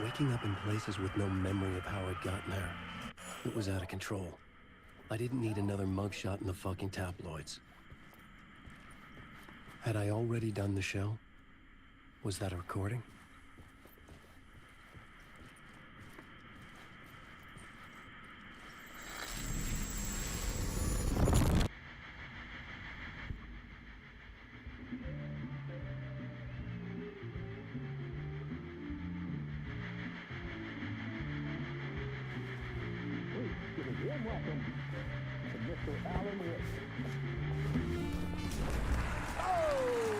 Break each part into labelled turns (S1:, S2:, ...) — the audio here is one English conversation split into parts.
S1: Waking up in places with no memory of how I'd gotten there. It was out of control. I didn't need another mugshot in the fucking tabloids. Had I already done the show? Was that a recording?
S2: Warm welcome to Mr. Alan Wake. Oh!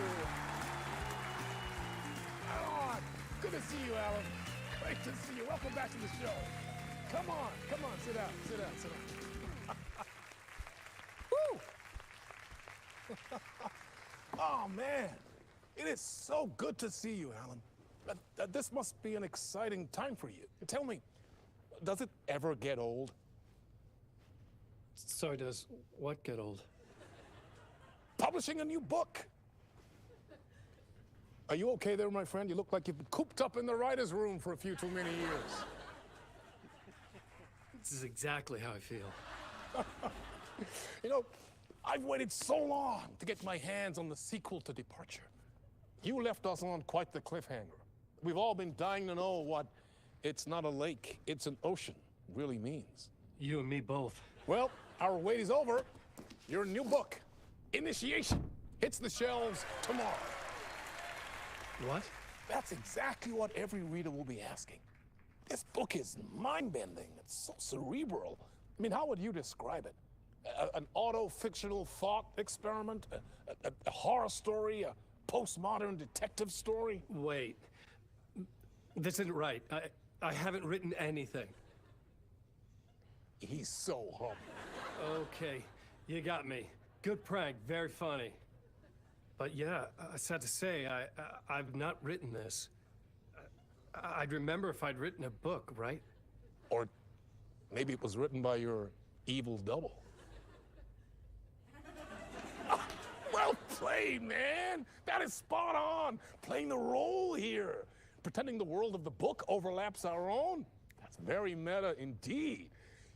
S2: Alan! Good to see you, Alan. Great to see you. Welcome back to the show. Come on, sit down, sit down, sit down. Woo! Oh, man. It is so good to see you, Alan. This must be an exciting time for you. Tell me, does it ever get old?
S1: Sorry, does what get old?
S2: Publishing a new book. Are you okay there, my friend? You look like you've been cooped up in the writer's room for a few too many years.
S1: This is exactly how I feel.
S2: You know, I've waited so long to get my hands on the sequel to Departure. You left us on quite the cliffhanger. We've all been dying to know what "it's not a lake, it's an ocean" really means.
S1: You and me both.
S2: Well, our wait is over. Your new book, Initiation, hits the shelves tomorrow.
S1: What?
S2: That's exactly what every reader will be asking. This book is mind-bending. It's so cerebral. I mean, how would you describe it? An auto-fictional thought experiment? A horror story? A postmodern detective story?
S1: Wait. This isn't right. I haven't written anything.
S2: He's so humble.
S1: Okay, you got me. Good prank, very funny. But yeah, sad to say, I've not written this. I'd remember if I'd written a book, right?
S2: Or maybe it was written by your evil double. Well played, man. That is spot on. Playing the role here. Pretending the world of the book overlaps our own. That's very meta indeed.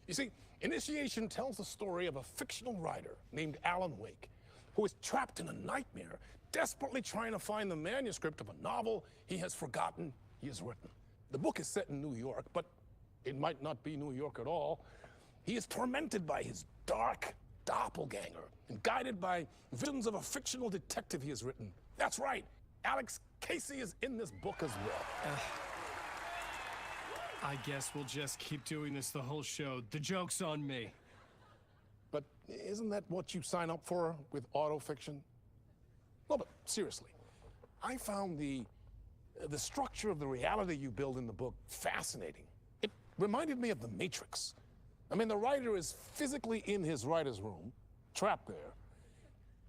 S2: You see, Initiation tells the story of a fictional writer named Alan Wake, who is trapped in a nightmare, desperately trying to find the manuscript of a novel he has forgotten he has written. The book is set in New York, but it might not be New York at all. He is tormented by his dark doppelganger and guided by visions of a fictional detective he has written. That's right, Alex Casey is in this book as well.
S1: I guess we'll just keep doing this the whole show. The joke's on me.
S2: But isn't that what you sign up for with autofiction? No, but seriously, I found the structure of the reality you build in the book fascinating. It reminded me of The Matrix. I mean, the writer is physically in his writer's room, trapped there,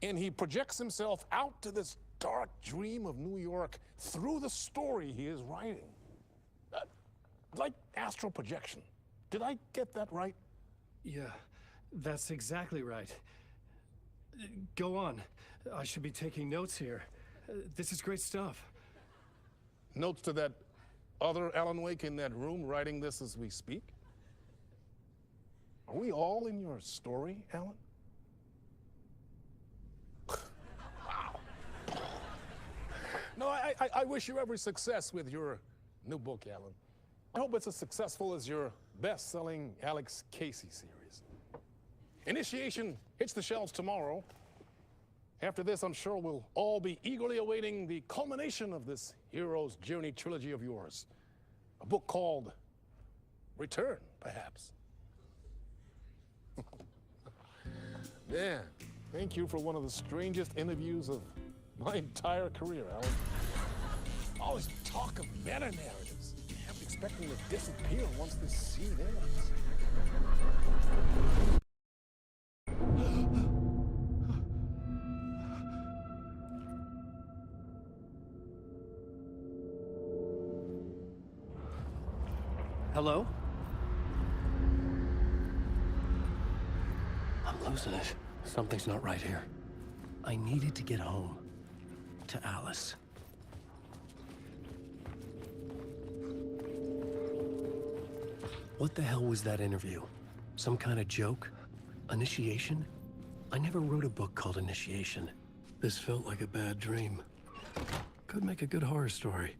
S2: and he projects himself out to this dark dream of New York through the story he is writing. Like astral projection. Did I get that right?
S1: Yeah, that's exactly right. Go on. I should be taking notes here. This is great stuff.
S2: Notes to that other Alan Wake in that room writing this as we speak? Are we all in your story, Alan? Wow. No, I wish you every success with your new book, Alan. I hope it's as successful as your best-selling Alex Casey series. Initiation hits the shelves tomorrow. After this, I'm sure we'll all be eagerly awaiting the culmination of this hero's journey trilogy of yours. A book called Return, perhaps. Man, thank you for one of the strangest interviews of my entire career, Alan. Always talk of meta-narratives. I'm expecting to disappear once this scene ends.
S1: Hello? I'm losing it. Something's not right here. I needed to get home. To Alice. What the hell was that interview? Some kind of joke? Initiation? I never wrote a book called Initiation. This felt like a bad dream. Could make a good horror story.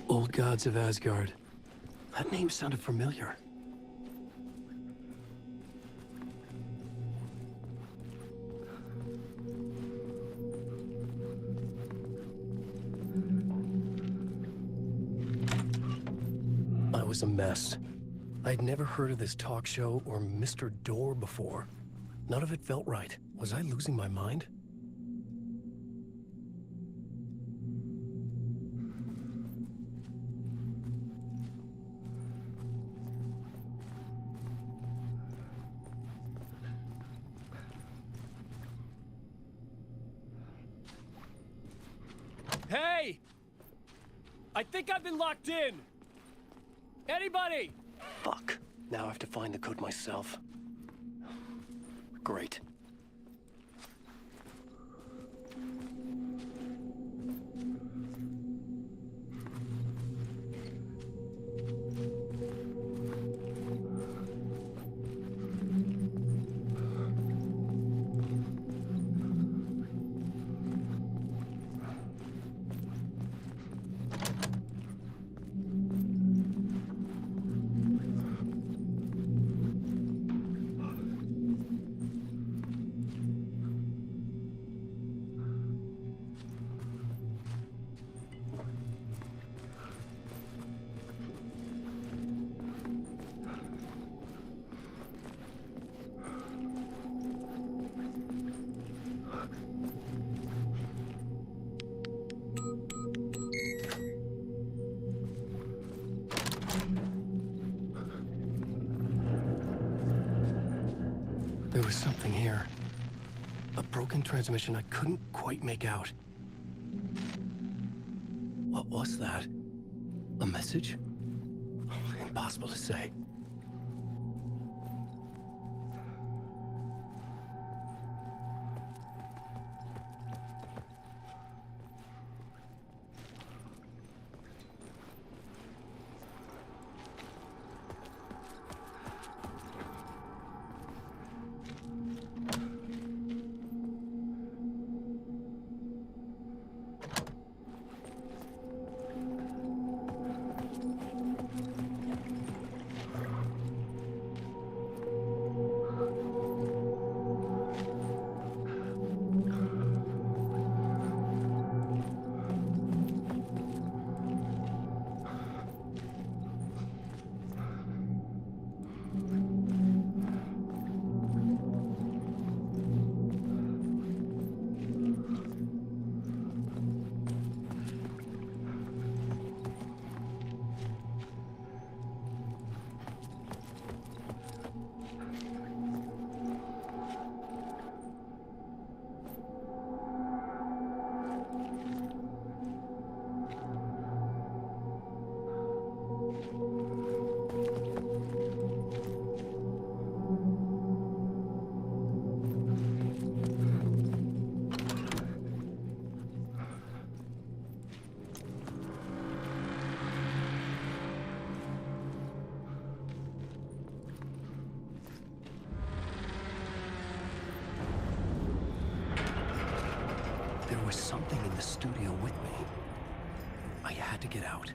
S1: Old Gods of Asgard. That name sounded familiar. I was a mess. I'd never heard of this talk show or Mr. Door before. None of it felt right. Was I losing my mind? Hey! I think I've been locked in! Anybody? Fuck. Now I have to find the code myself. Great. There was something here. A broken transmission I couldn't quite make out. What was that? A message? Impossible to say. There was something in the studio with me. I had to get out.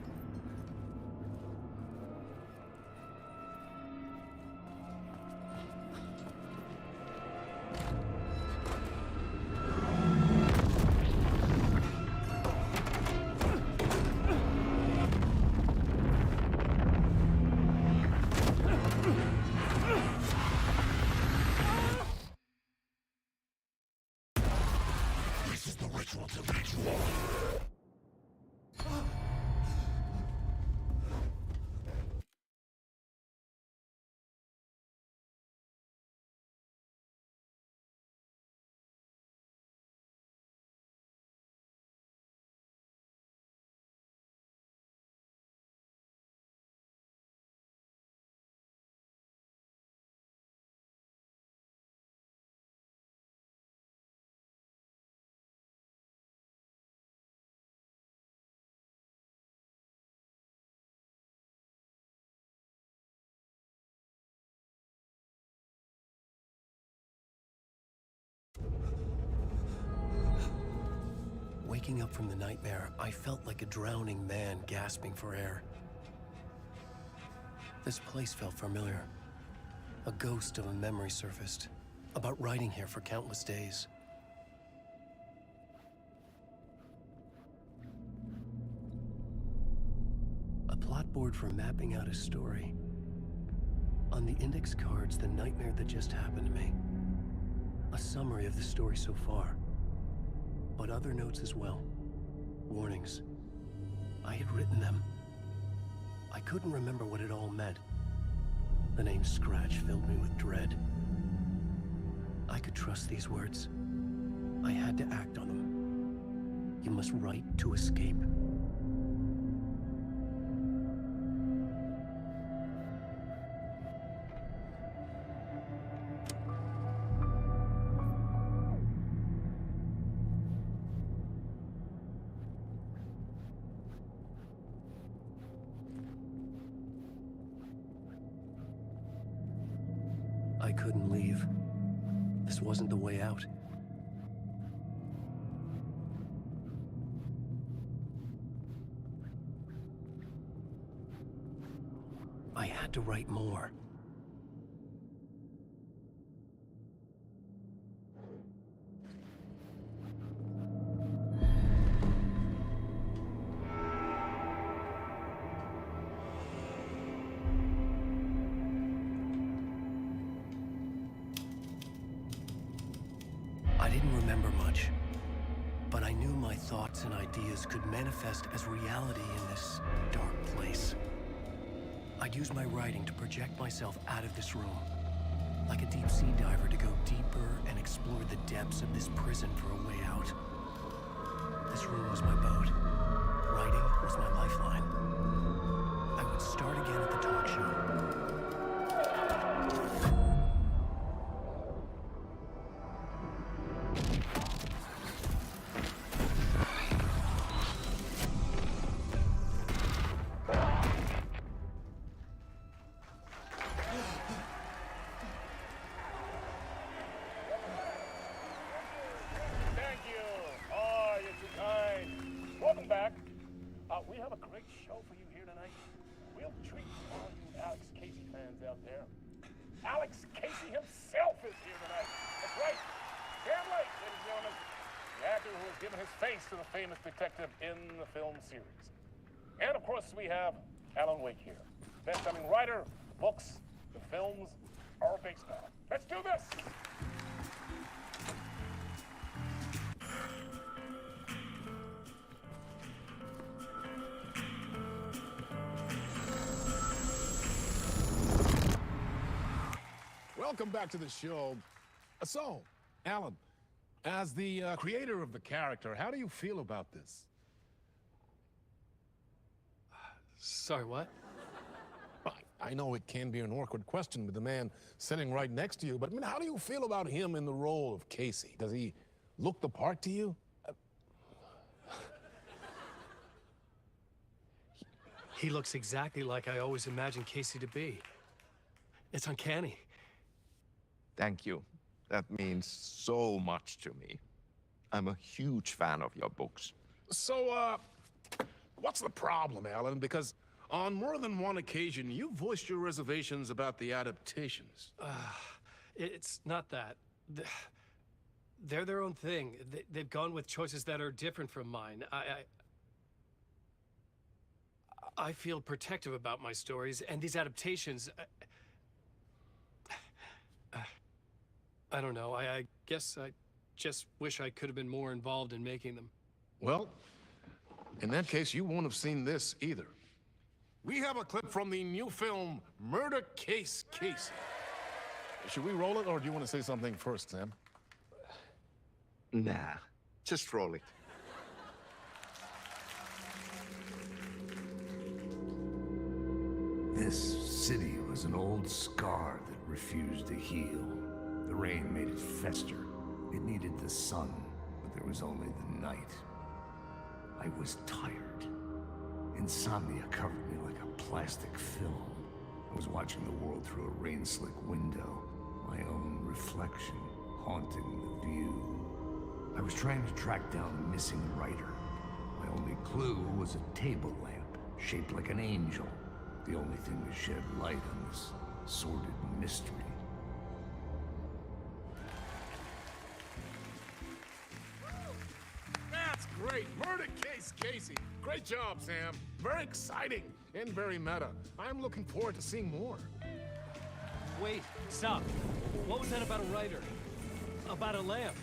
S2: This is the ritual to make you all.
S1: waking up from the nightmare, I felt like a drowning man gasping for air. This place felt familiar. A ghost of a memory surfaced, about riding here for countless days. A plot board for mapping out a story. On the index cards, the nightmare that just happened to me. A summary of the story so far. But other notes as well. Warnings. I had written them. I couldn't remember what it all meant. The name Scratch filled me with dread. I could trust these words. I had to act on them. You must write to escape. I couldn't leave. This wasn't the way out. I had to write more. I didn't remember much, but I knew my thoughts and ideas could manifest as reality in this dark place. I'd use my writing to project myself out of this room, like a deep sea diver to go deeper and explore the depths of this prison for a way out. This room was my boat. Writing was my lifeline. I would start again at the talk show.
S2: Welcome back. We have a great show for you here tonight. We'll treat all you Alex Casey fans out there. Alex Casey himself is here tonight. That's right. Sam Lake, ladies and gentlemen. The actor who has given his face to the famous detective in the film series. And of course, we have Alan Wake here. Best-selling writer, the books, the films are based on. Let's do this! Welcome back to the show. So, Alan, as the creator of the character, how do you feel about this?
S1: Sorry, what?
S2: I know it can be an awkward question with the man sitting right next to you, but I mean, how do you feel about him in the role of Casey? Does he look the part to you?
S1: He looks exactly like I always imagined Casey to be. It's uncanny.
S3: Thank you. That means so much to me. I'm a huge fan of your books.
S2: So, what's the problem, Alan? Because on more than one occasion, you voiced your reservations about the adaptations.
S1: It's not that. They're their own thing. They've gone with choices that are different from mine. I feel protective about my stories, and these adaptations... I don't know. I guess I just wish I could have been more involved in making them.
S2: Well, in that case, you won't have seen this either. We have a clip from the new film, Murder Case Casey. Should we roll it, or do you want to say something first, Sam?
S3: Nah, just roll it.
S4: This city was an old scar that refused to heal. The rain made it fester. It needed the sun, but there was only the night. I was tired. Insomnia covered me like a plastic film. I was watching the world through a rain-slick window, my own reflection haunting the view. I was trying to track down a missing writer, My only clue was a table lamp, shaped like an angel. The only thing to shed light on this sordid mystery.
S2: That's great. Murder case, Casey. Great job, Sam. Very exciting and very meta. I'm looking forward to seeing more.
S5: Wait, stop. What was that about a writer? About a lamp?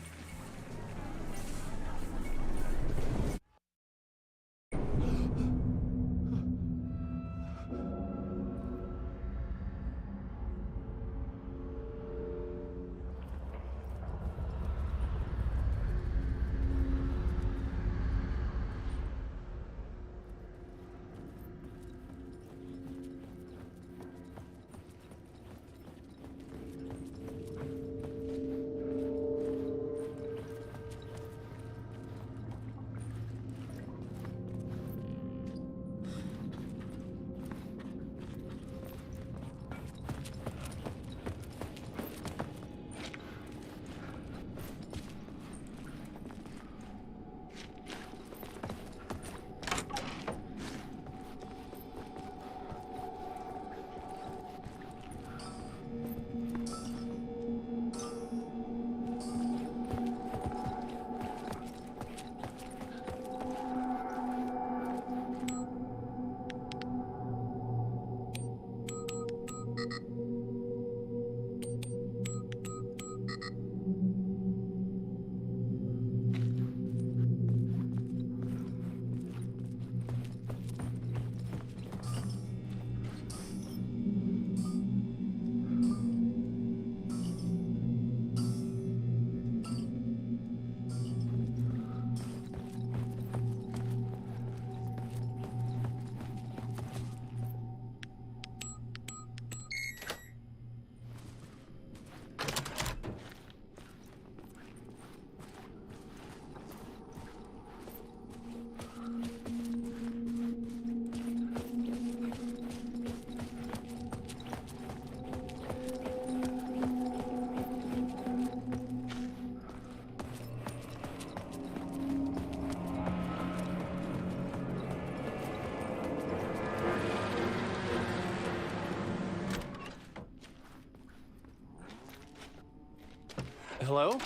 S5: Hello?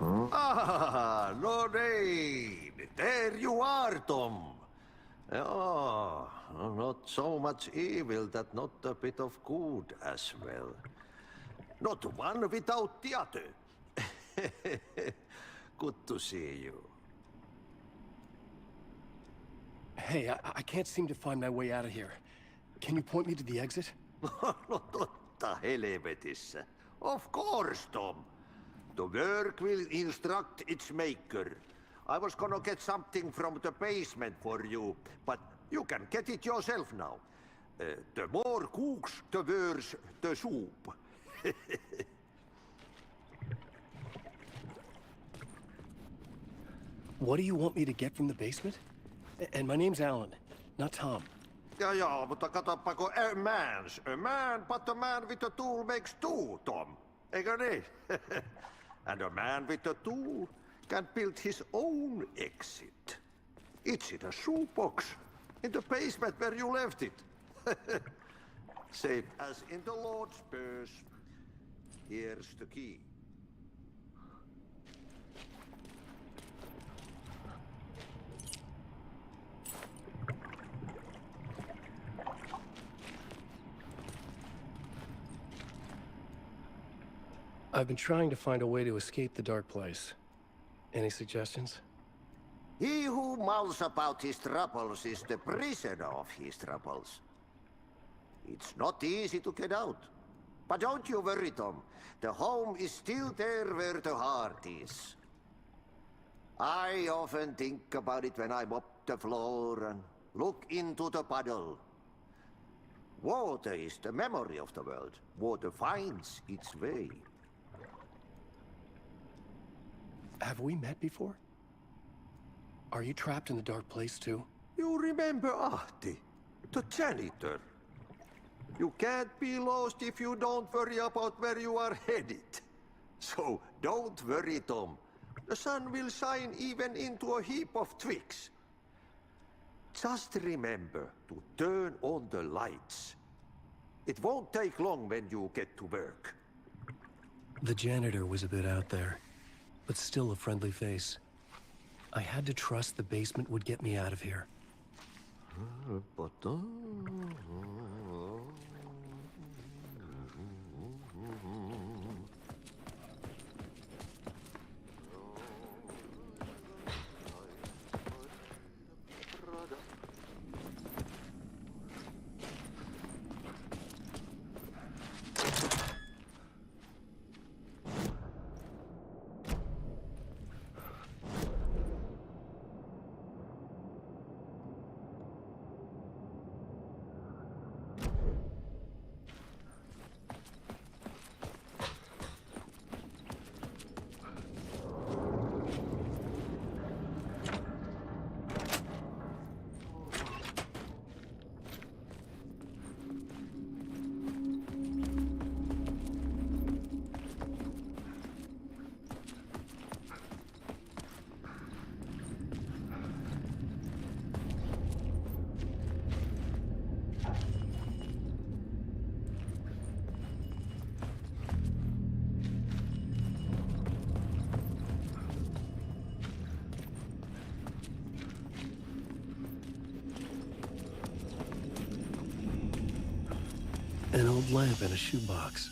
S6: Ah, Lorraine! There you are, Tom. Oh, not so much evil that not a bit of good as well. Not one without the other. Good to see you.
S1: Hey, I can't seem to find my way out of here. Can you point me to the exit?
S6: No totta helvetissä. Of course, Tom. The work will instruct its maker. I was gonna get something from the basement for you, but you can get it yourself now. The more cooks, the worse the soup.
S1: What do you want me to get from the basement? And my name's Alan, not Tom.
S6: Ja, mutta katsoppa, a man, but a man with a tool makes two, Tom. Eikö niin? And a man with a tool can build his own exit. It's in a shoebox, in the basement where you left it. Safe as in the Lord's purse. Here's the key.
S1: I've been trying to find a way to escape the dark place. Any suggestions?
S6: He who mulls about his troubles is the prisoner of his troubles. It's not easy to get out. But don't you worry, Tom. The home is still there where the heart is. I often think about it when I'm up the floor and look into the puddle. Water is the memory of the world. Water finds its way.
S1: Have we met before? Are you trapped in the dark place too?
S6: You remember Ahti, the janitor. You can't be lost if you don't worry about where you are headed. So don't worry, Tom. The sun will shine even into a heap of twigs. Just remember to turn on the lights. It won't take long when you get to work.
S1: The janitor was a bit out there, but still a friendly face. I had to trust the basement would get me out of here. An old lamp in a shoebox.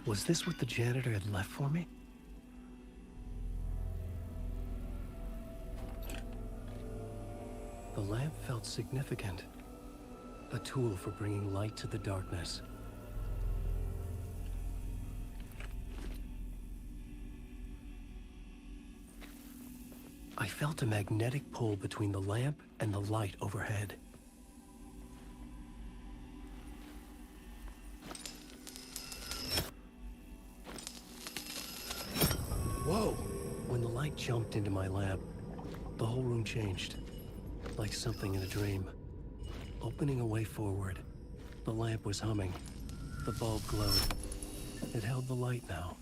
S1: Was this what the janitor had left for me? The lamp felt significant. A tool for bringing light to the darkness. I felt a magnetic pull between the lamp and the light overhead. Whoa! When the light jumped into my lamp, the whole room changed. Like something in a dream. Opening a way forward, the lamp was humming. The bulb glowed. It held the light now.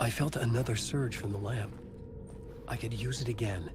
S1: I felt another surge from the lamp. I could use it again.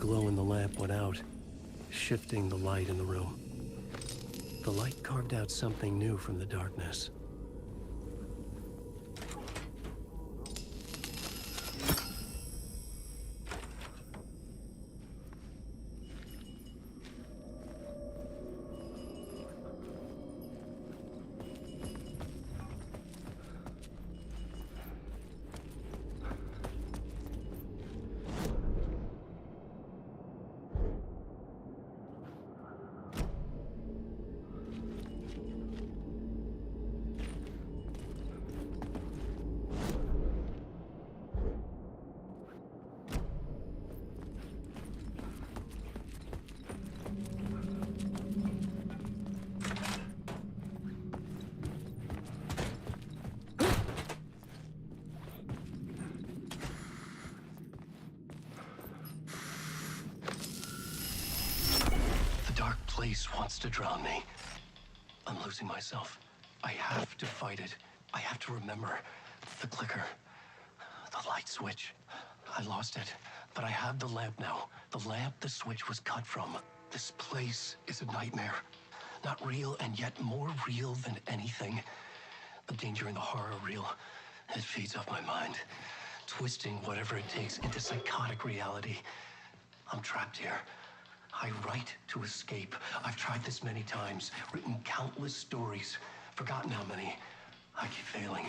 S1: glow in the lamp went out, shifting the light in the room. The light carved out something new from the darkness. The dark place wants to drown me. I'm losing myself. I have to fight it. I have to remember the clicker, the light switch. I lost it, but I have the lamp now. The lamp the switch was cut from. This place is a nightmare. Not real, and yet more real than anything. The danger and the horror real. It feeds off my mind, twisting whatever it takes into psychotic reality. I'm trapped here. I write to escape. I've tried this many times, written countless stories, forgotten how many. I keep failing,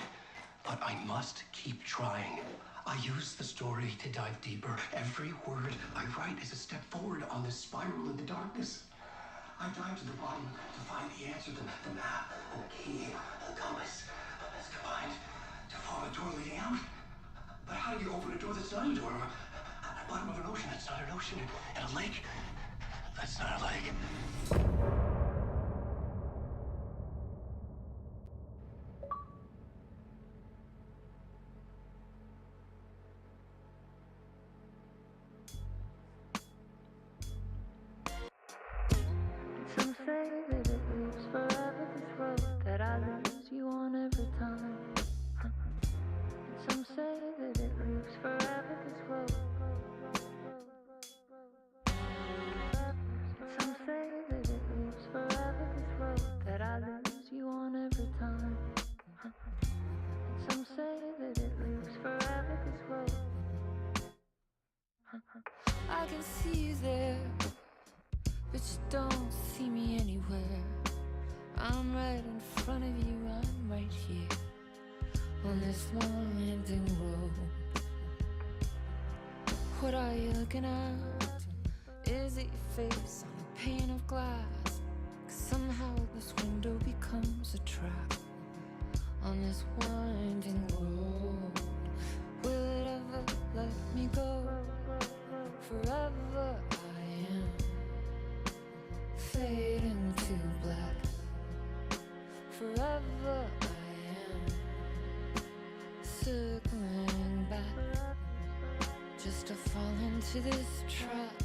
S1: but I must keep trying. I use the story to dive deeper. Every word I write is a step forward on this spiral in the darkness. I dive to the bottom to find the answer, the map, and the key, and the compass. It's combined to form a door leading out. But how do you open a door that's not a door? At the bottom of an ocean that's not an ocean, and a lake that's not a lake.
S7: Some say that it lives forever, this road that I lose you on every time. And some say that it lives forever, this road. And some say that it lives forever, this road that I lose you on every time. And some say that it lives forever, this road. I can see you there, but you don't see me anywhere. I'm right in front of you, I'm right here on this winding road. What are you looking at? Is it your face on a pane of glass? 'Cause somehow this window becomes a trap on this winding road. Will it ever let me go? Forever I am fading to black. Forever I am circling back, just to fall into this trap.